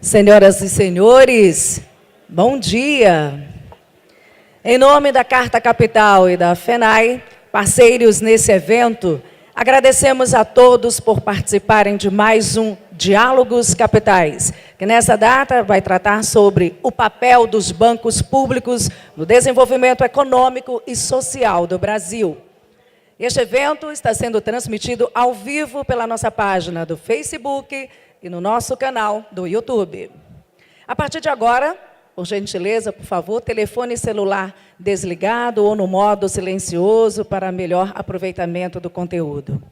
Senhoras e senhores, bom dia. Em nome da Carta Capital e da FENAI, parceiros nesse evento, agradecemos a todos por participarem de mais um Diálogos Capitais, que nessa data vai tratar sobre o papel dos bancos públicos no desenvolvimento econômico e social do Brasil. Este evento está sendo transmitido ao vivo pela nossa página do Facebook e no nosso canal do YouTube. A partir de agora, por gentileza, por favor, telefone celular desligado ou no modo silencioso para melhor aproveitamento do conteúdo.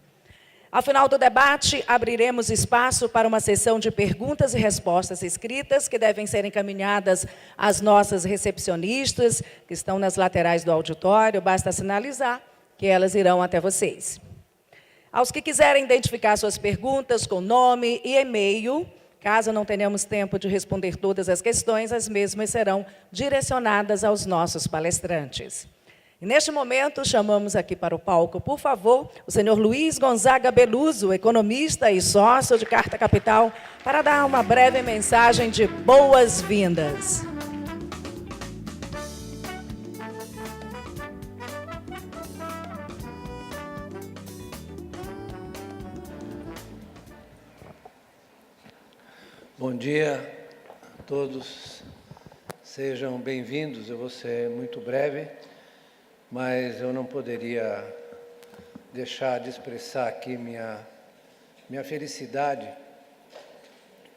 Ao final do debate, abriremos espaço para uma sessão de perguntas e respostas escritas que devem ser encaminhadas às nossas recepcionistas, que estão nas laterais do auditório, basta sinalizar que elas irão até vocês. Aos que quiserem identificar suas perguntas com nome e e-mail, caso não tenhamos tempo de responder todas as questões, as mesmas serão direcionadas aos nossos palestrantes. E neste momento, chamamos aqui para o palco, por favor, o senhor Luiz Gonzaga Beluso, economista e sócio de Carta Capital, para dar uma breve mensagem de boas-vindas. Bom dia a todos, sejam bem-vindos. Eu vou ser muito breve, mas eu não poderia deixar de expressar aqui minha felicidade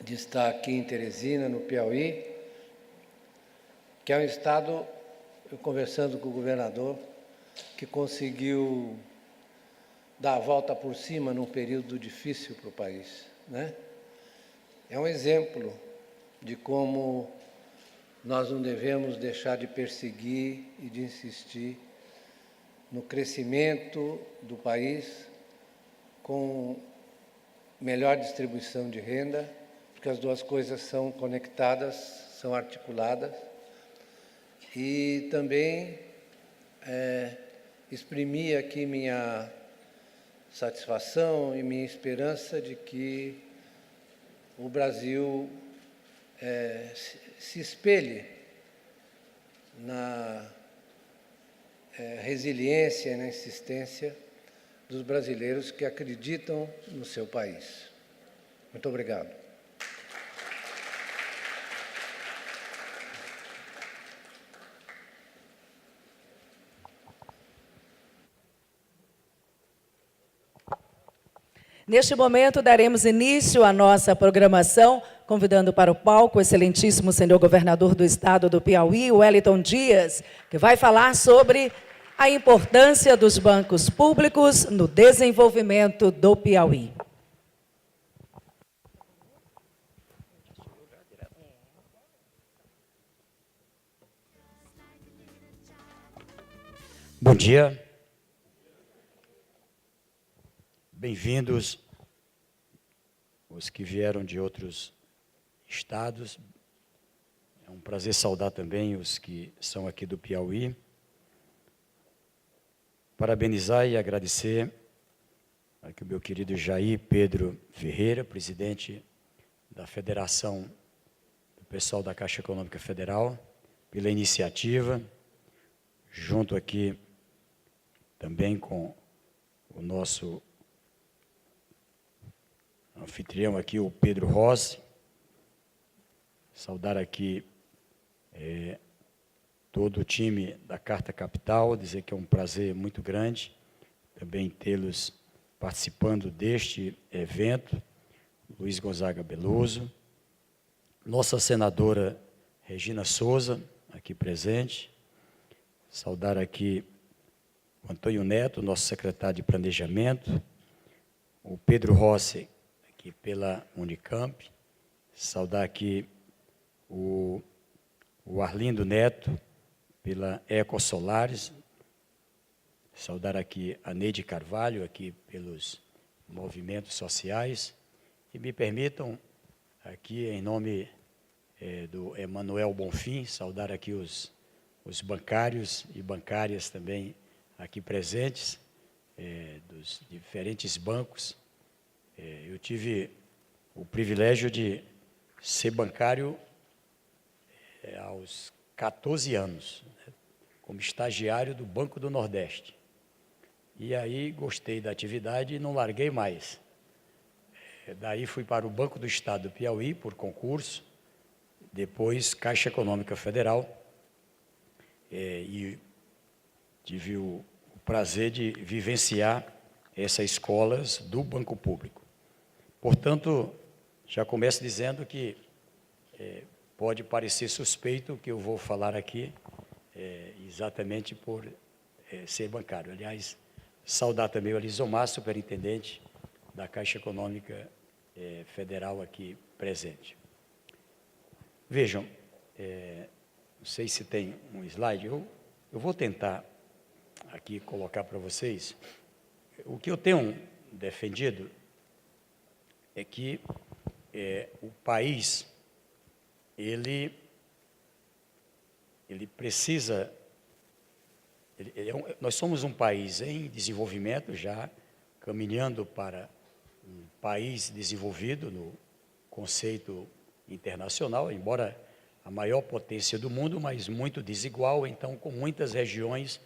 de estar aqui em Teresina, no Piauí, que é um estado, eu conversando com o governador, que conseguiu dar a volta por cima num período difícil para o país, né? É um exemplo de como nós não devemos deixar de perseguir e de insistir no crescimento do país com melhor distribuição de renda, porque as duas coisas são conectadas, são articuladas, e também exprimir aqui minha satisfação e minha esperança de que o Brasil se espelhe na resiliência e na insistência dos brasileiros que acreditam no seu país. Muito obrigado. Neste momento, daremos início à nossa programação, convidando para o palco o excelentíssimo senhor governador do estado do Piauí, Wellington Dias, que vai falar sobre a importância dos bancos públicos no desenvolvimento do Piauí. Bom dia. Bem-vindos os que vieram de outros estados. É um prazer saudar também os que são aqui do Piauí. Parabenizar e agradecer aqui o meu querido Jair Pedro Ferreira, presidente da Federação do Pessoal da Caixa Econômica Federal, pela iniciativa, junto aqui também com o nosso anfitrião aqui, o Pedro Rossi. Saudar aqui todo o time da Carta Capital, dizer que é um prazer muito grande também tê-los participando deste evento. Luiz Gonzaga Beluso, nossa senadora Regina Souza, aqui presente. Saudar aqui o Antônio Neto, nosso secretário de Planejamento, o Pedro Rossi, aqui pela Unicamp. Saudar aqui o Arlindo Neto, pela EcoSolares. Saudar aqui a Neide Carvalho, aqui pelos movimentos sociais. E me permitam, aqui em nome do Emanuel Bonfim, saudar aqui os bancários e bancárias também aqui presentes, dos diferentes bancos. Eu tive o privilégio de ser bancário aos 14 anos, né, como estagiário do Banco do Nordeste. E aí gostei da atividade e não larguei mais. Daí fui para o Banco do Estado do Piauí, por concurso, depois Caixa Econômica Federal, e tive o prazer de vivenciar essas escolas do Banco Público. Portanto, já começo dizendo que pode parecer suspeito o que eu vou falar aqui, exatamente por ser bancário. Aliás, saudar também o Alisomar, superintendente da Caixa Econômica Federal aqui presente. Vejam, não sei se tem um slide, eu vou tentar aqui colocar para vocês. O que eu tenho defendido é que o país, ele precisa... nós somos um país em desenvolvimento, já caminhando para um país desenvolvido no conceito internacional, embora a maior potência do mundo, mas muito desigual, então com muitas regiões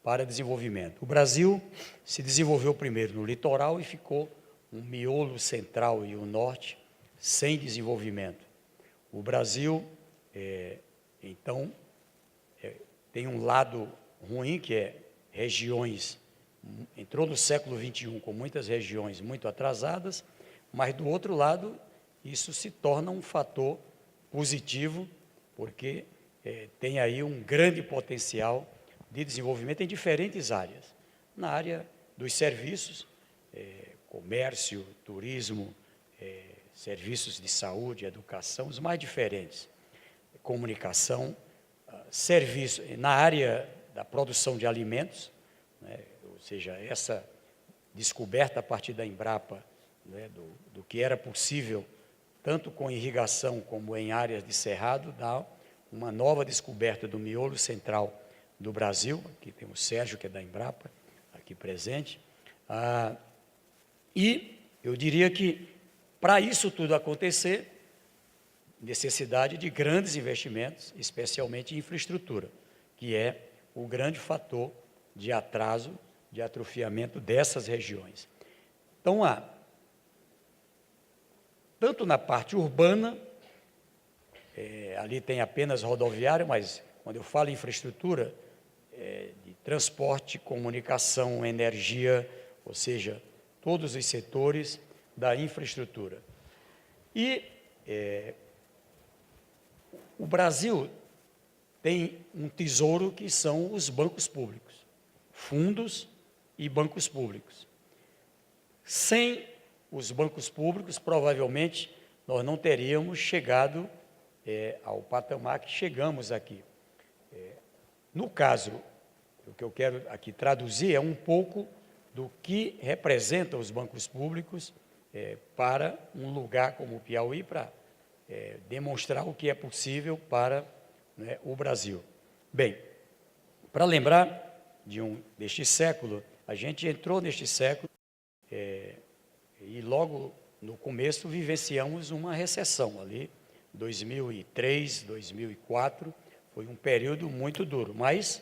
para desenvolvimento. O Brasil se desenvolveu primeiro no litoral e ficou um miolo central e o norte sem desenvolvimento. O Brasil, então, tem um lado ruim, que é regiões, entrou no século XXI com muitas regiões muito atrasadas, mas do outro lado, isso se torna um fator positivo, porque tem aí um grande potencial de desenvolvimento em diferentes áreas. Na área dos serviços, comércio, turismo, serviços de saúde, educação, os mais diferentes, comunicação, serviço, na área da produção de alimentos, né, ou seja, essa descoberta a partir da Embrapa, né, do que era possível, tanto com irrigação como em áreas de cerrado, dá uma nova descoberta do miolo central do Brasil. Aqui tem o Sérgio, que é da Embrapa, aqui presente. E eu diria que, para isso tudo acontecer, necessidade de grandes investimentos, especialmente em infraestrutura, que é o grande fator de atraso, de atrofiamento dessas regiões. Então, tanto na parte urbana, ali tem apenas rodoviária, mas quando eu falo em infraestrutura, de transporte, comunicação, energia, ou seja, todos os setores da infraestrutura. E o Brasil tem um tesouro que são os bancos públicos, fundos e bancos públicos. Sem os bancos públicos, provavelmente, nós não teríamos chegado ao patamar que chegamos aqui. No caso, o que eu quero aqui traduzir é um pouco do que representam os bancos públicos para um lugar como o Piauí, para demonstrar o que é possível para o Brasil. Bem, para lembrar deste século, a gente entrou neste século e logo no começo vivenciamos uma recessão ali, 2003, 2004, foi um período muito duro, mas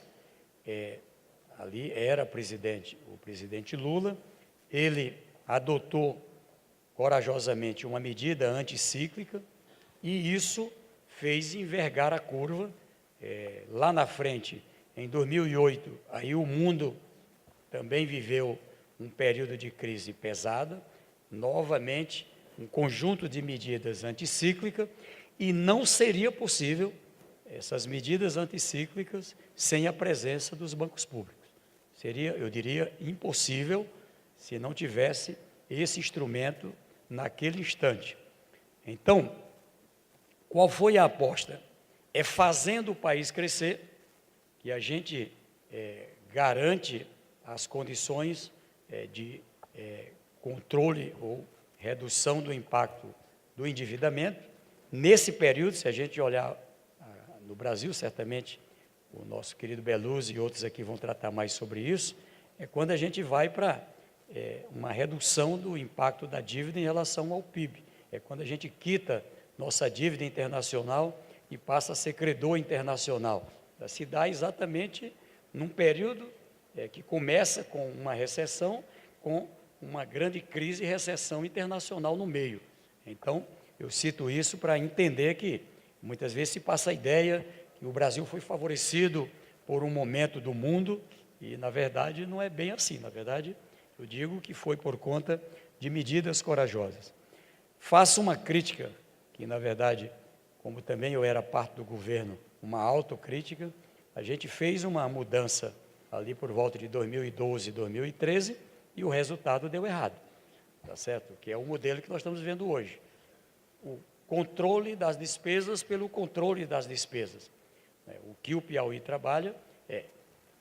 ali era o presidente Lula, ele adotou corajosamente uma medida anticíclica e isso fez envergar a curva. Lá na frente, em 2008, aí o mundo também viveu um período de crise pesada, novamente um conjunto de medidas anticíclicas, e não seria possível essas medidas anticíclicas sem a presença dos bancos públicos. Seria, eu diria, impossível se não tivesse esse instrumento naquele instante. Então, qual foi a aposta? É fazendo o país crescer que a gente garante as condições de controle ou redução do impacto do endividamento. Nesse período, se a gente olhar no Brasil, certamente o nosso querido Beluso e outros aqui vão tratar mais sobre isso, é quando a gente vai para uma redução do impacto da dívida em relação ao PIB. É quando a gente quita nossa dívida internacional e passa a ser credor internacional. Se dá exatamente num período que começa com uma recessão, com uma grande crise e recessão internacional no meio. Então, eu cito isso para entender que muitas vezes se passa a ideia que o Brasil foi favorecido por um momento do mundo e, na verdade, não é bem assim. Na verdade, eu digo que foi por conta de medidas corajosas. Faço uma crítica, que, na verdade, como também eu era parte do governo, uma autocrítica. A gente fez uma mudança ali por volta de 2012, 2013, e o resultado deu errado, tá certo? Que é o modelo que nós estamos vendo hoje. O controle das despesas pelo controle das despesas. O que o Piauí trabalha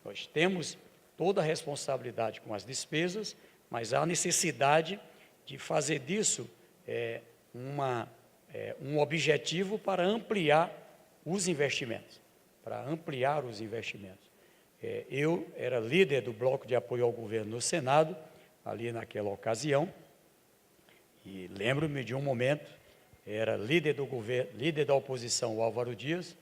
nós temos toda a responsabilidade com as despesas, mas há necessidade de fazer disso um objetivo para ampliar os investimentos, Eu era líder do bloco de apoio ao governo no Senado, ali naquela ocasião, e lembro-me de um momento, era líder do governo, líder da oposição, o Álvaro Dias,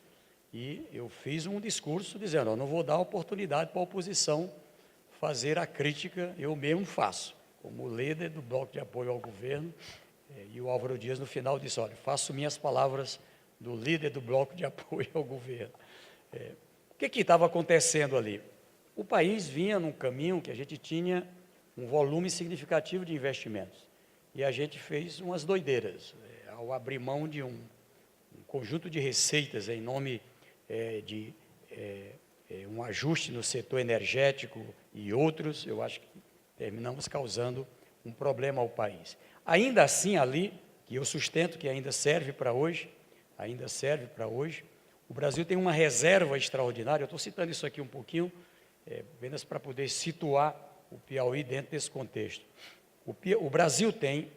e eu fiz um discurso dizendo, eu não vou dar oportunidade para a oposição fazer a crítica, eu mesmo faço, como líder do bloco de apoio ao governo, e o Álvaro Dias no final disse, olha, faço minhas palavras do líder do bloco de apoio ao governo. O que estava acontecendo ali? O país vinha num caminho que a gente tinha um volume significativo de investimentos, e a gente fez umas doideiras, ao abrir mão de um conjunto de receitas em nome de um ajuste no setor energético e outros, eu acho que terminamos causando um problema ao país. Ainda assim, ali, que eu sustento que ainda serve para hoje, o Brasil tem uma reserva extraordinária, eu estou citando isso aqui um pouquinho, apenas para poder situar o Piauí dentro desse contexto. O Brasil tem,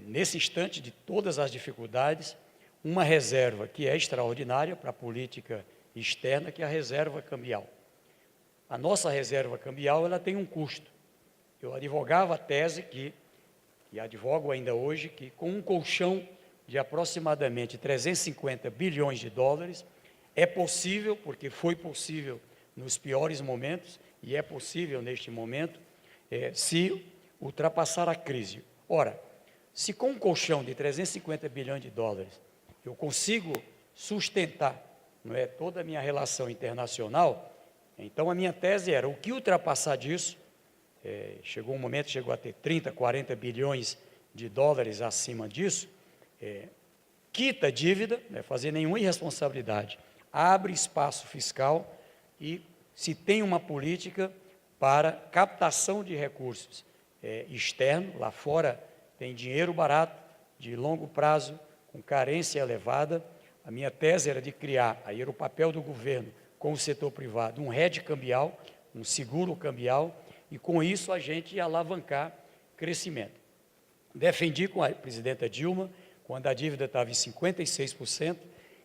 nesse instante de todas as dificuldades, uma reserva que é extraordinária para a política externa, que é a reserva cambial. A nossa reserva cambial, ela tem um custo. Eu advogava a tese e advogo ainda hoje, que com um colchão de aproximadamente 350 bilhões de dólares, é possível, porque foi possível nos piores momentos, e é possível neste momento, se ultrapassar a crise. Ora, se com um colchão de 350 bilhões de dólares, eu consigo sustentar toda a minha relação internacional, então a minha tese era, o que ultrapassar disso, chegou um momento, chegou a ter 30, 40 bilhões de dólares acima disso, quita a dívida, não é fazer nenhuma irresponsabilidade, abre espaço fiscal e se tem uma política para captação de recursos externos, lá fora tem dinheiro barato, de longo prazo, com carência elevada. A minha tese era de criar, aí era o papel do governo com o setor privado, um hedge cambial, um seguro cambial, e com isso a gente ia alavancar crescimento. Defendi com a presidenta Dilma, quando a dívida estava em 56%,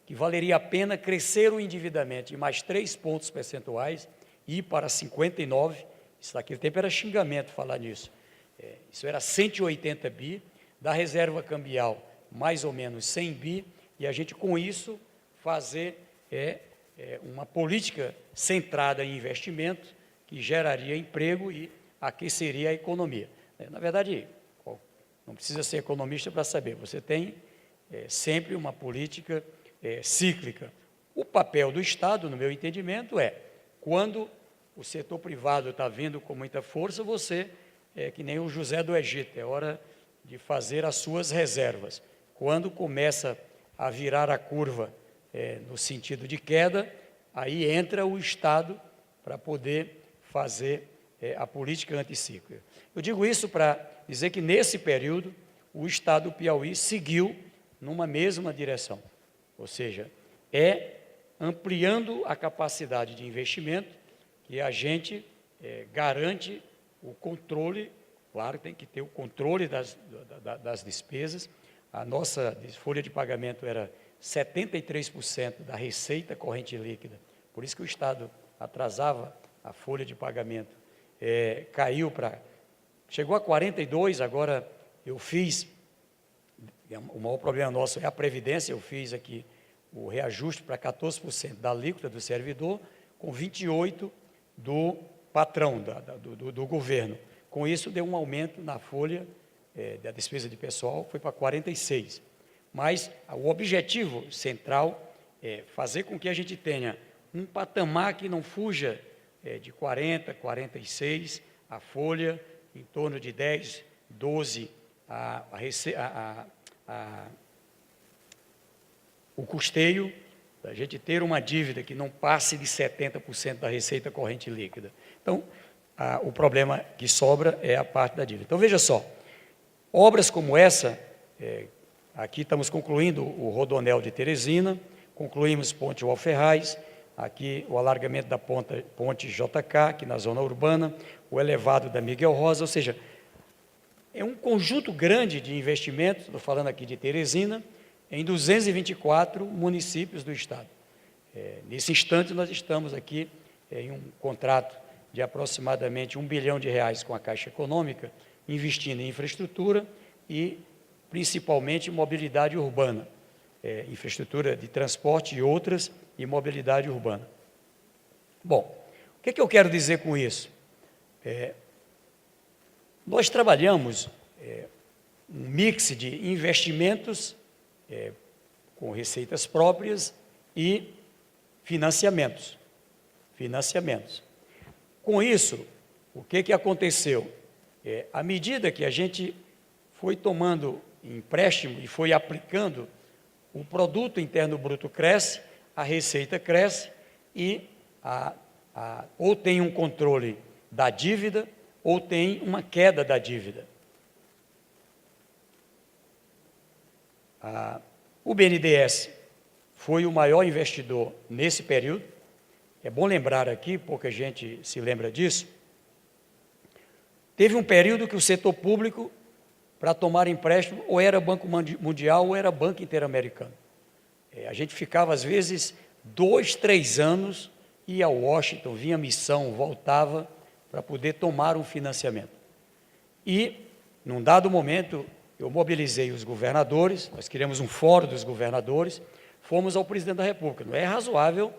que valeria a pena crescer o endividamento em mais 3 pontos percentuais e ir para 59%, isso naquele tempo era xingamento falar nisso, isso era 180 bi, da reserva cambial mais ou menos 100 bi, e a gente com isso fazer uma política centrada em investimento, que geraria emprego e aqueceria a economia. Na verdade, não precisa ser economista para saber, você tem sempre uma política cíclica. O papel do Estado, no meu entendimento, quando o setor privado está vindo com muita força, você que nem o José do Egito, é hora de fazer as suas reservas. Quando começa a virar a curva no sentido de queda, aí entra o Estado para poder fazer a política anticíclica. Eu digo isso para dizer que nesse período o Estado do Piauí seguiu numa mesma direção, ou seja, ampliando a capacidade de investimento que a gente garante o controle, claro, tem que ter o controle das despesas. A nossa folha de pagamento era 73% da receita corrente líquida, por isso que o Estado atrasava a folha de pagamento, chegou a 42%, agora eu fiz, o maior problema nosso é a Previdência. Eu fiz aqui o reajuste para 14% da alíquota do servidor, com 28% do patrão, do governo. Com isso, deu um aumento na folha da despesa de pessoal, foi para 46%. Mas o objetivo central é fazer com que a gente tenha um patamar que não fuja de 40%, 46%, a folha, em torno de 10%, 12%, o custeio, a gente ter uma dívida que não passe de 70% da receita corrente líquida. Então, o problema que sobra é a parte da dívida. Então, veja só, obras como essa, aqui estamos concluindo o Rodoanel de Teresina, concluímos Ponte Wall-Ferraz, aqui o alargamento da Ponte JK, aqui na zona urbana, o elevado da Miguel Rosa, ou seja, é um conjunto grande de investimentos, estou falando aqui de Teresina, em 224 municípios do estado. Nesse instante, nós estamos aqui em um contrato de aproximadamente R$1 bilhão com a Caixa Econômica, investindo em infraestrutura e, principalmente, mobilidade urbana, infraestrutura de transporte e outras, e mobilidade urbana. Bom, o que eu quero dizer com isso? Nós trabalhamos um mix de investimentos com receitas próprias e financiamentos. Com isso, o que aconteceu? À medida que a gente foi tomando empréstimo e foi aplicando, o produto interno bruto cresce, a receita cresce e ou tem um controle da dívida ou tem uma queda da dívida. O BNDES foi o maior investidor nesse período. É bom lembrar aqui, pouca gente se lembra disso. Teve um período que o setor público, para tomar empréstimo, ou era Banco Mundial ou era Banco Interamericano. A gente ficava, às vezes, 2, 3 anos, ia a Washington, vinha missão, voltava, para poder tomar um financiamento. E, num dado momento, eu mobilizei os governadores, nós criamos um fórum dos governadores, fomos ao presidente da República. Não é razoável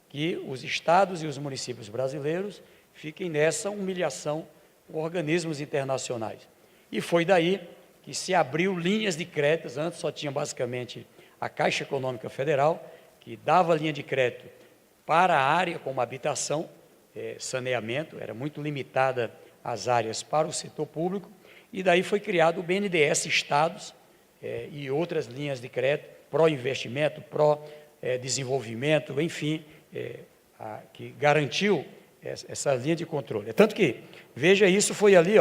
que os estados e os municípios brasileiros fiquem nessa humilhação com organismos internacionais. E foi daí que se abriu linhas de créditos. Antes só tinha basicamente a Caixa Econômica Federal, que dava linha de crédito para a área como habitação, saneamento, era muito limitada as áreas para o setor público, e daí foi criado o BNDES Estados e outras linhas de crédito, pró-investimento, pró-desenvolvimento, enfim, que garantiu essa linha de controle. Tanto que, veja, isso foi ali,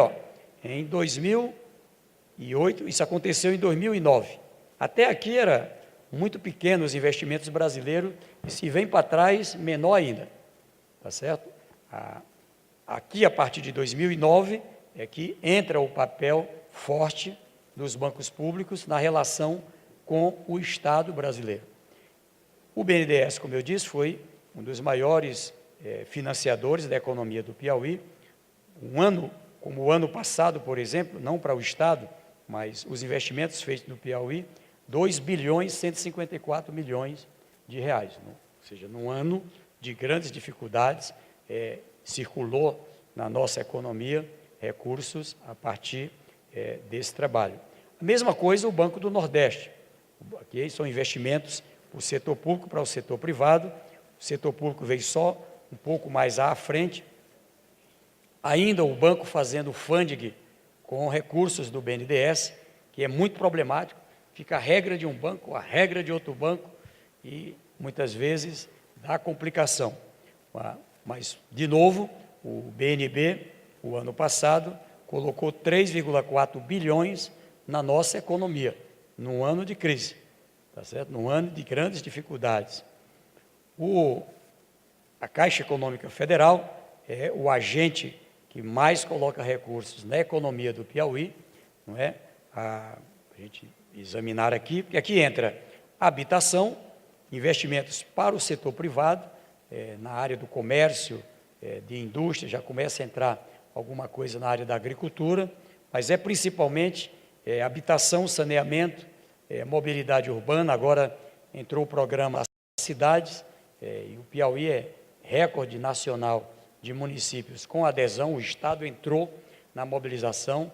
em 2008, isso aconteceu em 2009. Até aqui era muito pequeno os investimentos brasileiros, e se vem para trás, menor ainda, tá certo? Aqui, a partir de 2009, é que entra o papel forte dos bancos públicos na relação com o Estado brasileiro. O BNDES, como eu disse, foi um dos maiores financiadores da economia do Piauí. Um ano, como o ano passado, por exemplo, não para o Estado, mas os investimentos feitos no Piauí, 2.154 bilhões de reais. Né? Ou seja, num ano de grandes dificuldades, circulou na nossa economia recursos a partir desse trabalho. A mesma coisa o Banco do Nordeste. Aqui são investimentos para o setor público, para o setor privado. O setor público veio só um pouco mais à frente. Ainda o banco fazendo funding com recursos do BNDES, que é muito problemático. Fica a regra de um banco, a regra de outro banco, e muitas vezes dá complicação. Mas, de novo, o BNB, o ano passado, colocou 3,4 bilhões na nossa economia, num ano de crise, tá certo? Num ano de grandes dificuldades. A Caixa Econômica Federal é o agente que mais coloca recursos na economia do Piauí, não é? A gente examinar aqui, porque aqui entra habitação, investimentos para o setor privado, na área do comércio, de indústria, já começa a entrar alguma coisa na área da agricultura, mas é principalmente habitação, saneamento, mobilidade urbana, agora entrou o programa Cidades, e o Piauí é recorde nacional de municípios com adesão, o Estado entrou na mobilização,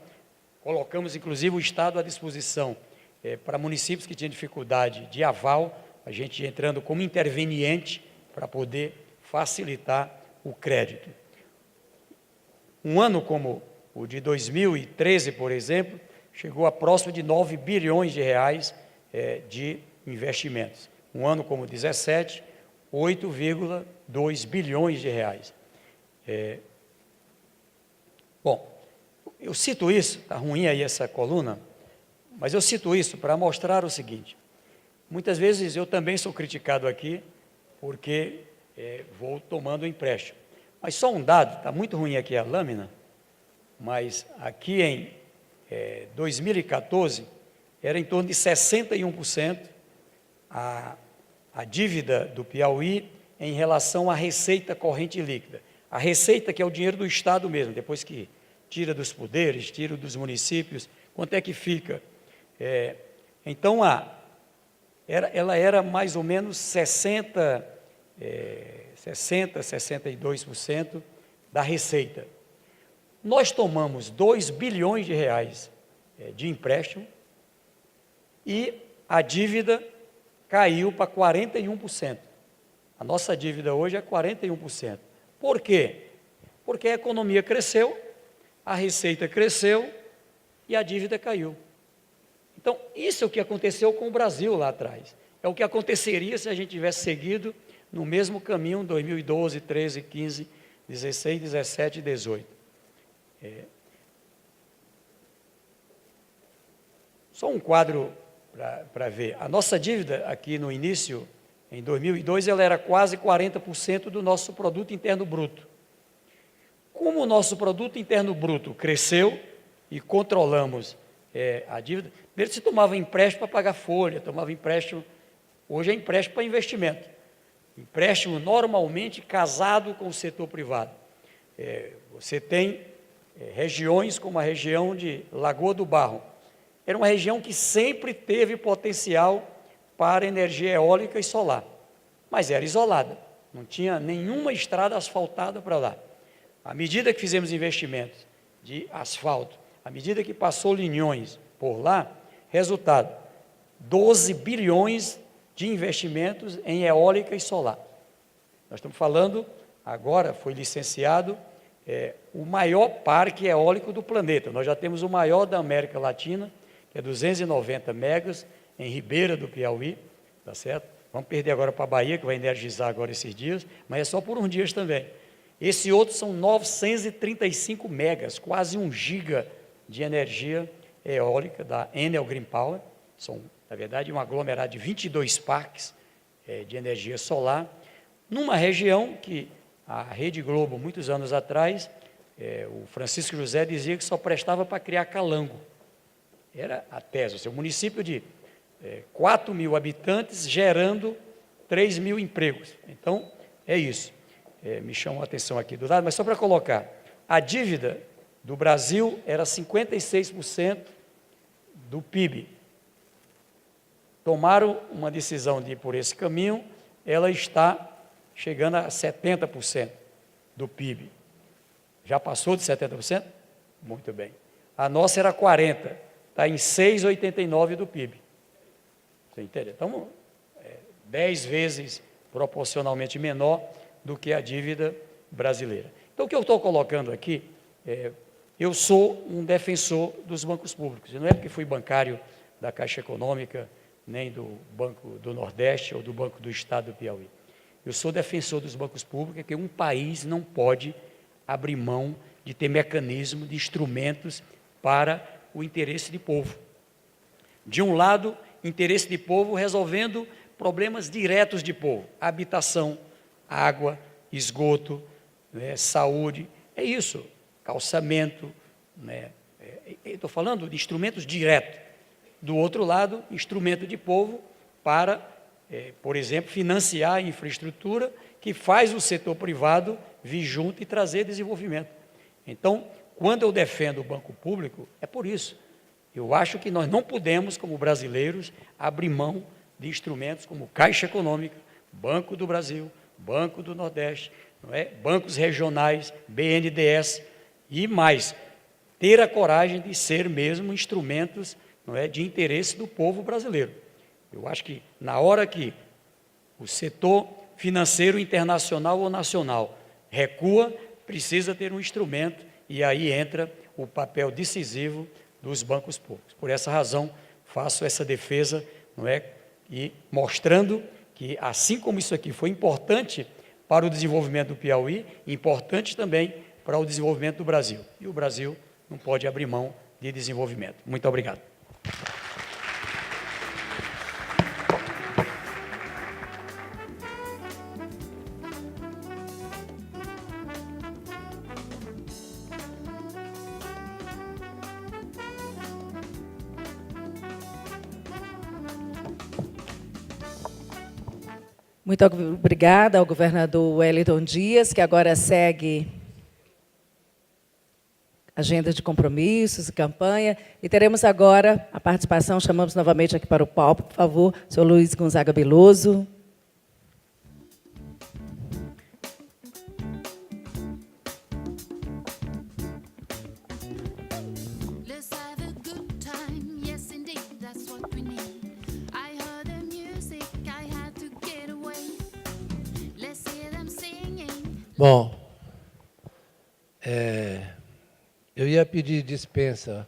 colocamos inclusive o Estado à disposição para municípios que tinham dificuldade de aval, a gente entrando como interveniente para poder facilitar o crédito. Um ano como o de 2013, por exemplo, chegou a próximo de 9 bilhões de reais de investimentos. Um ano como 17, 8,2 bilhões de reais. Bom, eu cito isso, está ruim aí essa coluna, mas eu cito isso para mostrar o seguinte, muitas vezes eu também sou criticado aqui, porque vou tomando empréstimo. Mas só um dado, está muito ruim aqui a lâmina, mas aqui em 2014, era em torno de 61% a dívida do Piauí em relação à receita corrente líquida. A receita que é o dinheiro do Estado mesmo, depois que tira dos poderes, tira dos municípios, quanto é que fica? Então, ela era mais ou menos 62% da receita. Nós tomamos 2 bilhões de reais de empréstimo e a dívida caiu para 41%. A nossa dívida hoje é 41%. Por quê? Porque a economia cresceu, a receita cresceu e a dívida caiu. Então, isso é o que aconteceu com o Brasil lá atrás. É o que aconteceria se a gente tivesse seguido no mesmo caminho 2012, 13, 15, 16, 17 e 18. Só um quadro para ver. A nossa dívida aqui no início, em 2002, ela era quase 40% do nosso produto interno bruto. Como o nosso produto interno bruto cresceu e controlamos a dívida, primeiro se tomava empréstimo para pagar folha, tomava empréstimo, hoje é empréstimo para investimento. Empréstimo normalmente casado com o setor privado. Você tem regiões como a região de Lagoa do Barro. Era uma região que sempre teve potencial para energia eólica e solar, mas era isolada, não tinha nenhuma estrada asfaltada para lá. À medida que fizemos investimentos de asfalto, à medida que passou linhões por lá, resultado, 12 bilhões de investimentos em eólica e solar. Nós estamos falando, agora foi licenciado o maior parque eólico do planeta. Nós já temos o maior da América Latina, que é 290 megas, em Ribeira do Piauí, tá certo? Vamos perder agora para a Bahia, que vai energizar agora esses dias, mas é só por uns dias também. Esse outro são 935 megas, quase 1 giga de energia eólica da Enel Green Power. São, na verdade, um aglomerado de 22 parques de energia solar, numa região que a Rede Globo, muitos anos atrás, o Francisco José dizia que só prestava para criar calango. Era a tese, o seu município de 4 mil habitantes gerando 3 mil empregos. Então, é isso. Me chamou a atenção aqui do lado, mas só para colocar, a dívida do Brasil era 56% do PIB. Tomaram uma decisão de ir por esse caminho, ela está chegando a 70% do PIB. Já passou de 70%? Muito bem. A nossa era 40%, está em 6,89% do PIB. Você entende? Então, 10 vezes proporcionalmente menor do que a dívida brasileira. Então, o que eu estou colocando aqui, eu sou um defensor dos bancos públicos. E não é porque fui bancário da Caixa Econômica, nem do Banco do Nordeste ou do Banco do Estado do Piauí. Eu sou defensor dos bancos públicos, porque um país não pode abrir mão de ter mecanismos, de instrumentos para o interesse de povo. De um lado, interesse de povo resolvendo problemas diretos de povo, habitação, água, esgoto, saúde, é isso, calçamento, estou falando de instrumentos diretos. Do outro lado, instrumento de povo para, por exemplo, financiar a infraestrutura que faz o setor privado vir junto e trazer desenvolvimento. Então, quando eu defendo o banco público, é por isso. Eu acho que nós não podemos, como brasileiros, abrir mão de instrumentos como Caixa Econômica, Banco do Brasil, Banco do Nordeste, não é? Bancos regionais, BNDES e mais. Ter a coragem de ser mesmo instrumentos, não é, de interesse do povo brasileiro. Eu acho que na hora que o setor financeiro internacional ou nacional recua, precisa ter um instrumento, e aí entra o papel decisivo dos bancos públicos. Por essa razão, faço essa defesa, não é? E mostrando que, assim como isso aqui foi importante para o desenvolvimento do Piauí, importante também para o desenvolvimento do Brasil. E o Brasil não pode abrir mão de desenvolvimento. Muito obrigado. Muito obrigada ao governador Wellington Dias, que agora segue a agenda de compromissos e campanha. E teremos agora a participação, chamamos novamente aqui para o palco, por favor, o senhor Luiz Gonzaga Beloso. Bom, eu ia pedir dispensa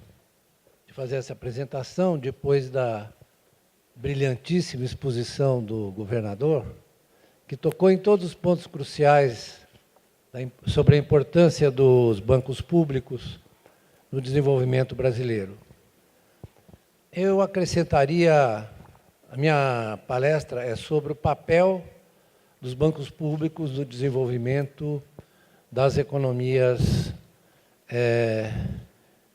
de fazer essa apresentação depois da brilhantíssima exposição do governador, que tocou em todos os pontos cruciais sobre a importância dos bancos públicos no desenvolvimento brasileiro. Eu acrescentaria, a minha palestra é sobre o papel dos bancos públicos no desenvolvimento das economias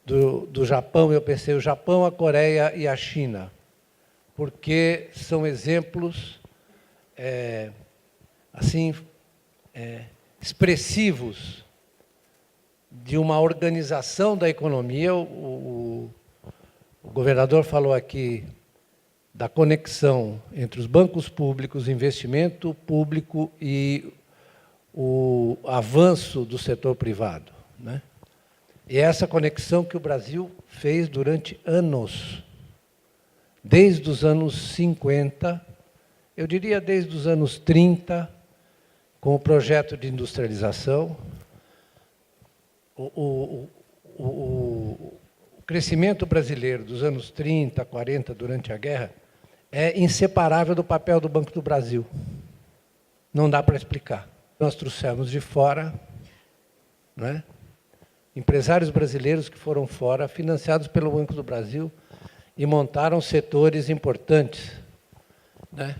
do Japão. Eu pensei o Japão, a Coreia e a China, porque são exemplos expressivos de uma organização da economia. O governador falou aqui da conexão entre os bancos públicos, investimento público e o avanço do setor privado, né? E essa conexão que o Brasil fez durante anos, desde os anos 50, eu diria desde os anos 30, com o projeto de industrialização. O crescimento brasileiro dos anos 30, 40, durante a guerra, é inseparável do papel do Banco do Brasil. Não dá para explicar. Nós trouxemos de fora, né, empresários brasileiros que foram fora, financiados pelo Banco do Brasil, e montaram setores importantes, né,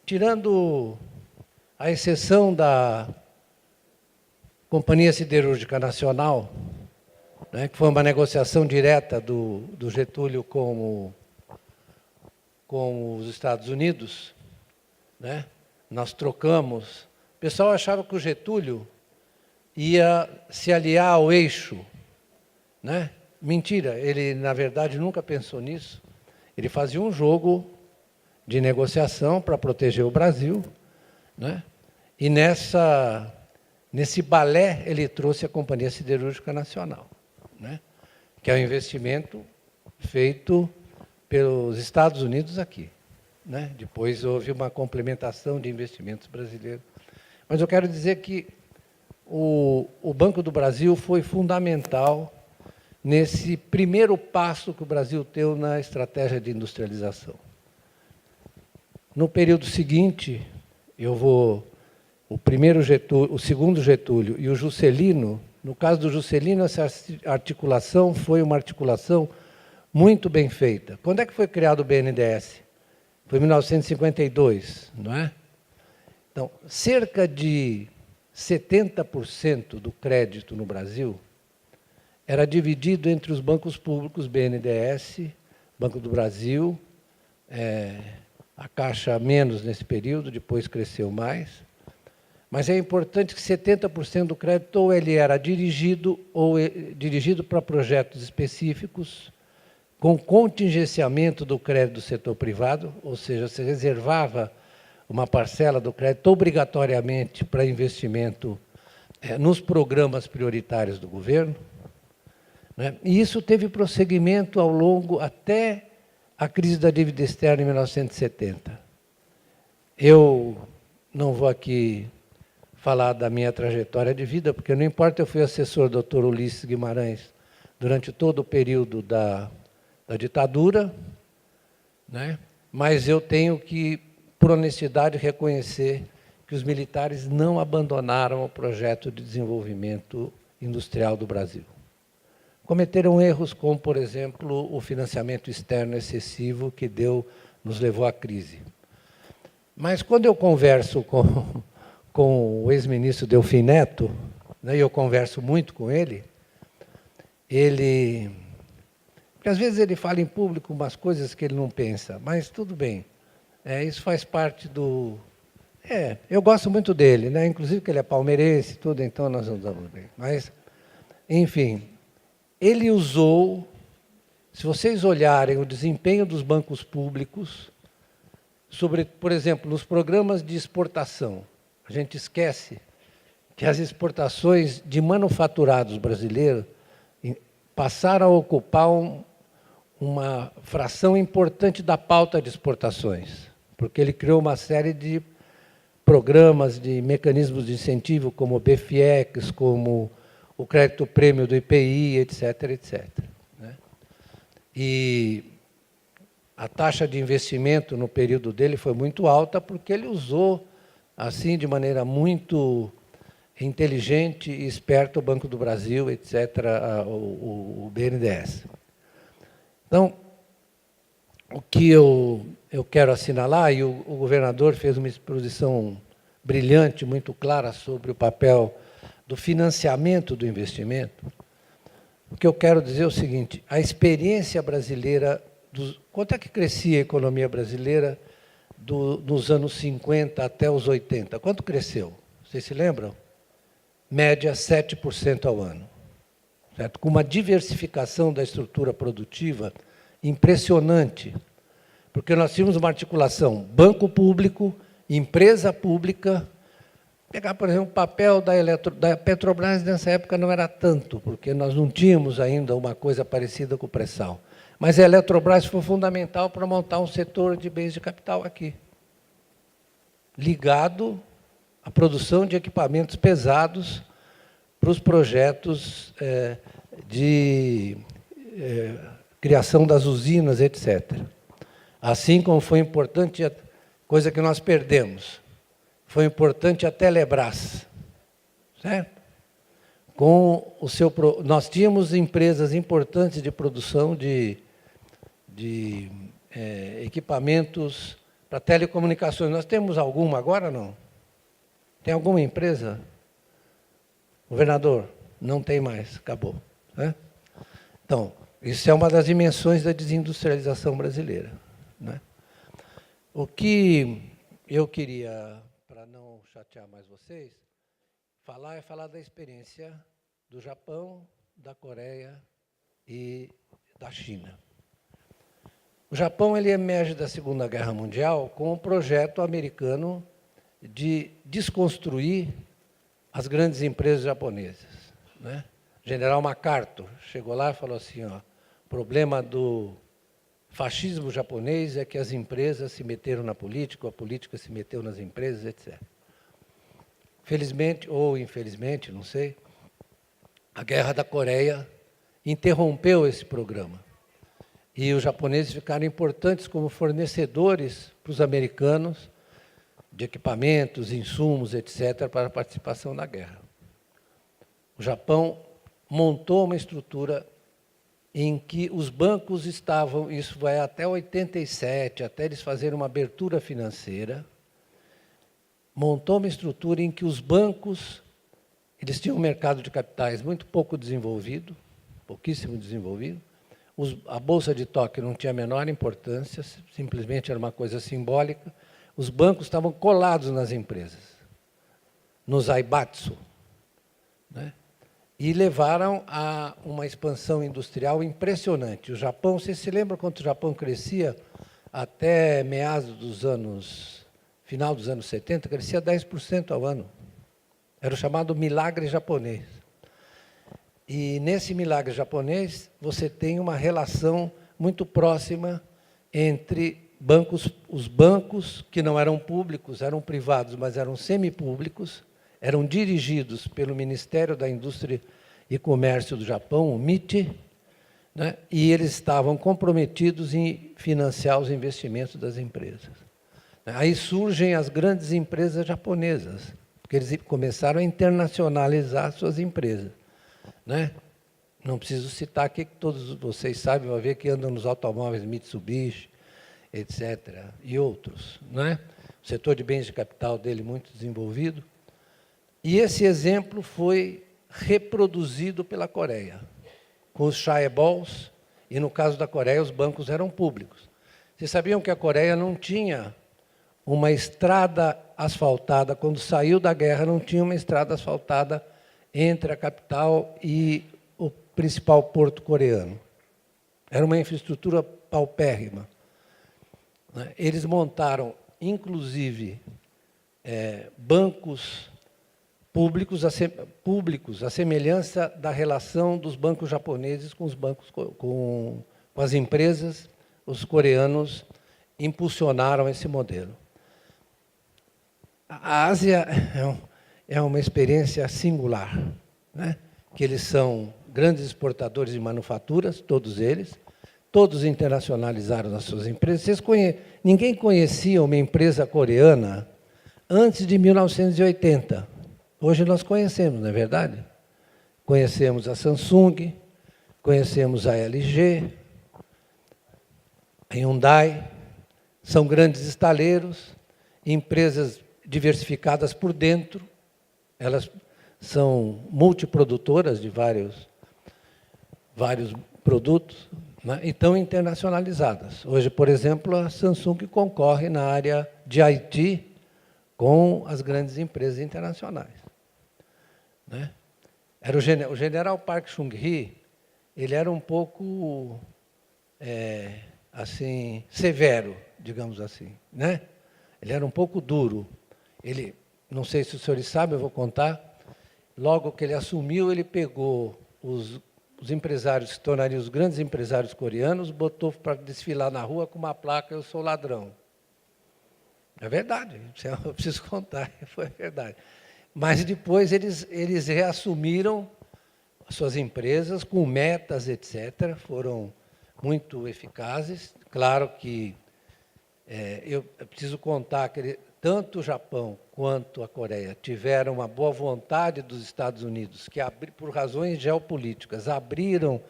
tirando a exceção da Companhia Siderúrgica Nacional, né, que foi uma negociação direta do Getúlio com os Estados Unidos, né? Nós trocamos. O pessoal achava que o Getúlio ia se aliar ao eixo, né? Mentira, ele, na verdade, nunca pensou nisso. Ele fazia um jogo de negociação para proteger o Brasil, né? E nesse balé ele trouxe a Companhia Siderúrgica Nacional, né? Que é um investimento feito pelos Estados Unidos aqui, né? Depois houve uma complementação de investimentos brasileiros. Mas eu quero dizer que o Banco do Brasil foi fundamental nesse primeiro passo que o Brasil deu na estratégia de industrialização. No período seguinte, o segundo Getúlio e o Juscelino, no caso do Juscelino, essa articulação foi uma articulação muito bem feita. Quando é que foi criado o BNDES? Foi em 1952, não é? Então, cerca de 70% do crédito no Brasil era dividido entre os bancos públicos, BNDES, Banco do Brasil, a Caixa menos nesse período, depois cresceu mais, Mas é importante que 70% do crédito ou ele era dirigido para projetos específicos, com contingenciamento do crédito do setor privado, ou seja, se reservava uma parcela do crédito obrigatoriamente para investimento nos programas prioritários do governo, né? E isso teve prosseguimento ao longo até a crise da dívida externa em 1970. Eu não vou aqui falar da minha trajetória de vida, porque não importa, eu fui assessor do Dr. Ulisses Guimarães durante todo o período da ditadura, né? Mas eu tenho que, por honestidade, reconhecer que os militares não abandonaram o projeto de desenvolvimento industrial do Brasil. Cometeram erros como, por exemplo, o financiamento externo excessivo que nos levou à crise. Mas quando eu converso com o ex-ministro Delfim Neto, né, e eu converso muito com ele, porque às vezes ele fala em público umas coisas que ele não pensa, mas tudo bem. Isso faz parte do... eu gosto muito dele, né? Inclusive que ele é palmeirense e tudo, então nós não damos bem. Mas, enfim, ele usou, se vocês olharem o desempenho dos bancos públicos, sobre, por exemplo, nos programas de exportação, a gente esquece que as exportações de manufaturados brasileiros passaram a ocupar uma fração importante da pauta de exportações, porque ele criou uma série de programas, de mecanismos de incentivo, como o BFIEX, como o crédito prêmio do IPI, etc., etc. Né? E a taxa de investimento no período dele foi muito alta, porque ele usou, assim, de maneira muito inteligente e esperta, o Banco do Brasil, etc., o BNDES. Então, o que eu quero assinalar, e o governador fez uma exposição brilhante, muito clara, sobre o papel do financiamento do investimento, o que eu quero dizer é o seguinte: a experiência brasileira, quanto é que crescia a economia brasileira dos anos 50 até os 80? Quanto cresceu? Vocês se lembram? Média 7% ao ano. Certo? Com uma diversificação da estrutura produtiva impressionante, porque nós tínhamos uma articulação banco público, empresa pública. Pegar, por exemplo, o papel da Petrobras nessa época não era tanto, porque nós não tínhamos ainda uma coisa parecida com o pré-sal. Mas a Eletrobras foi fundamental para montar um setor de bens de capital aqui, ligado à produção de equipamentos pesados para os projetos de criação das usinas, etc. Assim como foi importante, coisa que nós perdemos, foi importante a Telebrás, certo? Nós tínhamos empresas importantes de produção de equipamentos para telecomunicações. Nós temos alguma agora, não? Tem alguma empresa? Governador, não tem mais, acabou. Né? Então, isso é uma das dimensões da desindustrialização brasileira. Né? O que eu queria, para não chatear mais vocês, é falar da experiência do Japão, da Coreia e da China. O Japão ele emerge da Segunda Guerra Mundial com um projeto americano de desconstruir as grandes empresas japonesas. Né? O general MacArthur chegou lá e falou assim, ó, o problema do fascismo japonês é que as empresas se meteram na política, a política se meteu nas empresas, etc. Felizmente, ou infelizmente, não sei, a Guerra da Coreia interrompeu esse programa. E os japoneses ficaram importantes como fornecedores para os americanos de equipamentos, insumos, etc., para a participação na guerra. O Japão montou uma estrutura em que os bancos estavam, isso vai até 87, até eles fazerem uma abertura financeira, montou uma estrutura em que os bancos, eles tinham um mercado de capitais muito pouco desenvolvido, pouquíssimo desenvolvido, a Bolsa de Tóquio não tinha a menor importância, simplesmente era uma coisa simbólica, os bancos estavam colados nas empresas. no Zaibatsu, né? E levaram a uma expansão industrial impressionante. O Japão, você se lembra quanto o Japão crescia até meados dos anos, final dos anos 70, crescia 10% ao ano. Era o chamado milagre japonês. E nesse milagre japonês, você tem uma relação muito próxima entre os bancos que não eram públicos, eram privados, mas eram semipúblicos, eram dirigidos pelo Ministério da Indústria e Comércio do Japão, o MIT, né? E eles estavam comprometidos em financiar os investimentos das empresas. Aí surgem as grandes empresas japonesas, porque eles começaram a internacionalizar suas empresas, né? Não preciso citar aqui, que todos vocês sabem, vai ver que andam nos automóveis Mitsubishi, etc., e outros, né? O setor de bens de capital dele muito desenvolvido. E esse exemplo foi reproduzido pela Coreia, com os chaebols, e no caso da Coreia, os bancos eram públicos. Vocês sabiam que a Coreia não tinha uma estrada asfaltada, quando saiu da guerra, não tinha uma estrada asfaltada entre a capital e o principal porto coreano. Era uma infraestrutura paupérrima. Eles montaram, inclusive, bancos públicos, a semelhança da relação dos bancos japoneses com os bancos, com as empresas. Os coreanos impulsionaram esse modelo. A Ásia é uma experiência singular, né? Que eles são grandes exportadores de manufaturas, todos internacionalizaram as suas empresas. Ninguém conhecia uma empresa coreana antes de 1980. Hoje nós conhecemos, não é verdade? Conhecemos a Samsung, conhecemos a LG, a Hyundai, são grandes estaleiros, empresas diversificadas por dentro, elas são multiprodutoras de vários produtos, né? E estão internacionalizadas. Hoje, por exemplo, a Samsung concorre na área de IT com as grandes empresas internacionais, né? Era o general Park Chung-hee, ele era um pouco assim, severo, digamos assim, né? Ele era um pouco duro. Ele, não sei se os senhores sabem, eu vou contar. Logo que ele assumiu, ele pegou os empresários, se tornariam os grandes empresários coreanos, botou para desfilar na rua com uma placa, eu sou ladrão. É verdade, eu preciso contar, foi verdade. Mas depois eles reassumiram as suas empresas com metas, etc., foram muito eficazes. Claro que eu preciso contar que tanto o Japão quanto a Coreia tiveram uma boa vontade dos Estados Unidos, que, por razões geopolíticas, abriram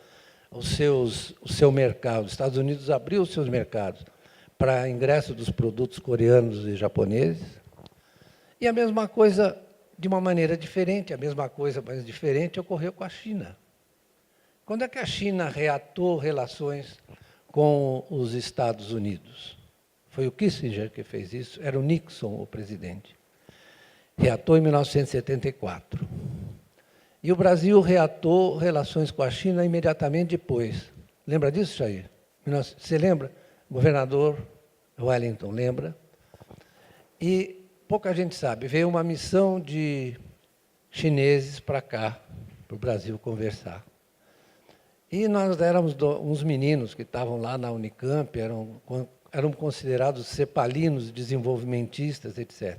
o seu mercado. Os Estados Unidos abriu os seus mercados para ingresso dos produtos coreanos e japoneses. E a mesma coisa, de uma maneira diferente, a mesma coisa, mas diferente, ocorreu com a China. Quando é que a China reatou relações com os Estados Unidos? Foi o Kissinger que fez isso, era o Nixon o presidente. Reatou em 1974. E o Brasil reatou relações com a China imediatamente depois. Lembra disso, Jair? Você lembra? O governador Wellington, lembra? E pouca gente sabe, veio uma missão de chineses para cá, para o Brasil conversar. E nós éramos uns meninos que estavam lá na Unicamp, eram considerados cepalinos, desenvolvimentistas, etc.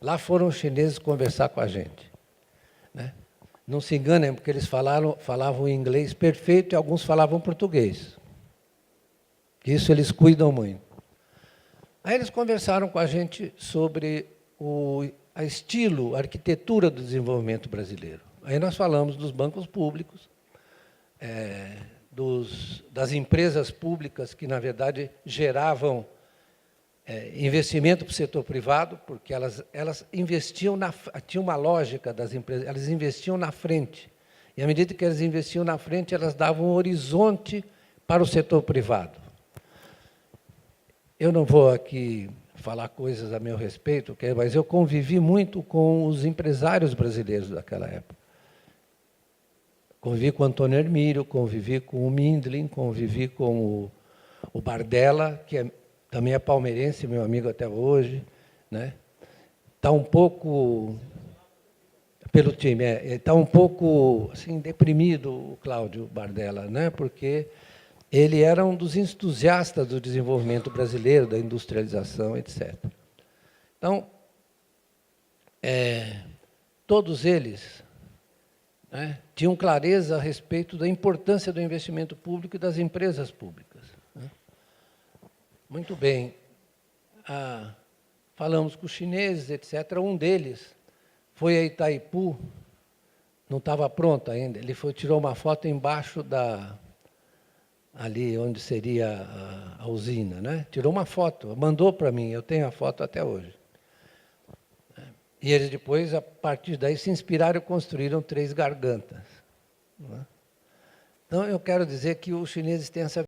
Lá foram os chineses conversar com a gente, né? Não se enganem, porque eles falavam inglês perfeito e alguns falavam português. Isso eles cuidam muito. Aí eles conversaram com a gente sobre a arquitetura do desenvolvimento brasileiro. Aí nós falamos dos bancos públicos, das empresas públicas que, na verdade, geravam investimento para o setor privado, porque elas investiam, tinha uma lógica das empresas, elas investiam na frente. E, à medida que elas investiam na frente, elas davam um horizonte para o setor privado. Eu não vou aqui falar coisas a meu respeito, mas eu convivi muito com os empresários brasileiros daquela época. Convivi com o Antônio Hermílio, convivi com o Mindlin, convivi com o Bardella, que também é palmeirense, meu amigo até hoje, né? Está um pouco, pelo time, está um pouco assim, deprimido o Cláudio Bardella, né? Porque ele era um dos entusiastas do desenvolvimento brasileiro, da industrialização, etc. Então, todos eles, né, tinham clareza a respeito da importância do investimento público e das empresas públicas. Né? Muito bem. Falamos com os chineses, etc. Um deles foi a Itaipu, não estava pronto ainda, ele tirou uma foto embaixo ali onde seria a usina, né? Tirou uma foto, mandou para mim, eu tenho a foto até hoje. E eles depois, a partir daí, se inspiraram e construíram 3 gargantas. Então, eu quero dizer que os chineses têm essa